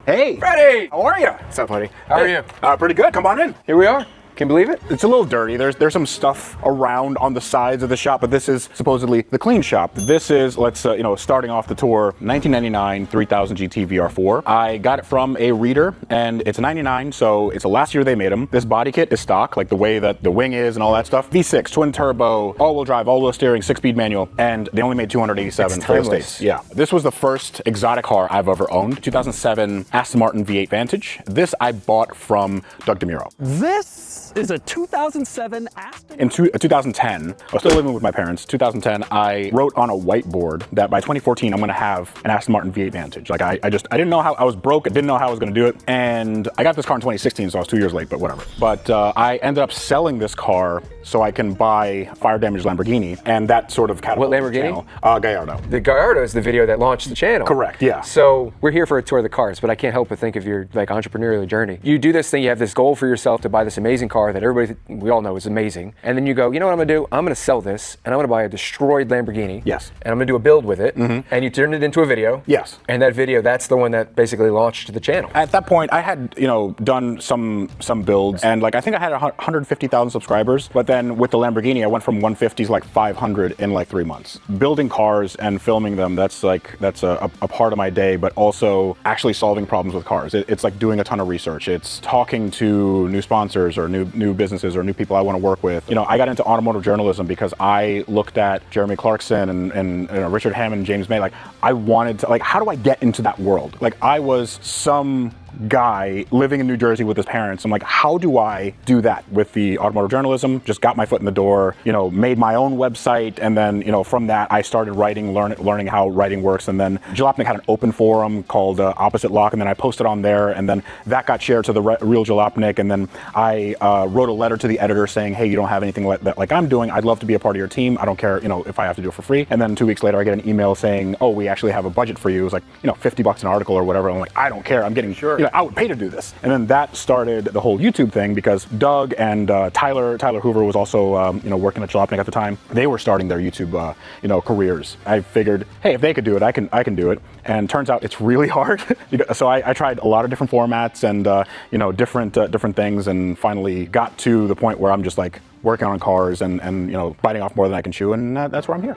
Hey! Freddy! How are you? What's up, buddy? How are you? Pretty good. Come on in. Here we are. Can you believe it? It's a little dirty. There's some stuff around on the sides of the shop, but this is supposedly the clean shop. This is, starting off the tour, 1999 3000 GT VR4. I got it from a reader, and it's a 99, so it's the last year they made them. This body kit is stock, like the way that the wing is and all that stuff. V6, twin turbo, all-wheel drive, all-wheel steering, 6-speed manual, and they only made 287 for the States. Yeah. This was the first exotic car I've ever owned. 2007 Aston Martin V8 Vantage. This I bought from Doug DeMuro. This is a 2007 Aston? In 2010, I was still living with my parents. 2010, I wrote on a whiteboard that by 2014, I'm gonna have an Aston Martin V8 Vantage. Like I didn't know how, I was broke, I didn't know how I was gonna do it. And I got this car in 2016, so I was 2 years late, but whatever. But I ended up selling this car so I can buy fire damaged Lamborghini, and that sort of catapulted What Lamborghini? the channel. Gallardo. The Gallardo is the video that launched the channel. Correct, yeah. So we're here for a tour of the cars, but I can't help but think of your entrepreneurial journey. You do this thing, you have this goal for yourself to buy this amazing car that we all know is amazing. And then you go, you know what I'm gonna do? I'm gonna sell this, and I'm gonna buy a destroyed Lamborghini. Yes. And I'm gonna do a build with it. And you turned it into a video. Yes. And that video, that's the one that basically launched the channel. At that point, I had, done some builds, and I think I had 150,000 subscribers, but then with the Lamborghini, I went from 150 to 500 in 3 months. Building cars and filming them, that's a part of my day, but also actually solving problems with cars. It's like doing a ton of research. It's talking to new sponsors or new businesses or new people I want to work with. I got into automotive journalism because I looked at Jeremy Clarkson and Richard Hammond, James May. I wanted to, how do I get into that world? I was some guy living in New Jersey with his parents. I'm like, how do I do that with the automotive journalism? Just got my foot in the door, made my own website, and then, from that I started writing, learning how writing works. And then Jalopnik had an open forum called Opposite Lock, and then I posted on there, and then that got shared to the real Jalopnik, and then I wrote a letter to the editor saying, hey, you don't have anything like I'm doing. I'd love to be a part of your team. I don't care, if I have to do it for free. And then 2 weeks later, I get an email saying, oh, we actually have a budget for you. It was $50 an article or whatever. I'm like, I don't care. I'm getting I would pay to do this. And then that started the whole YouTube thing because Doug and Tyler Hoover was also working at Jalopnik at the time. They were starting their YouTube careers. I figured, hey, if they could do it, I can do it. And turns out it's really hard. So I tried a lot of different formats and different things, and finally got to the point where I'm just working on cars and biting off more than I can chew, and that's where I'm here.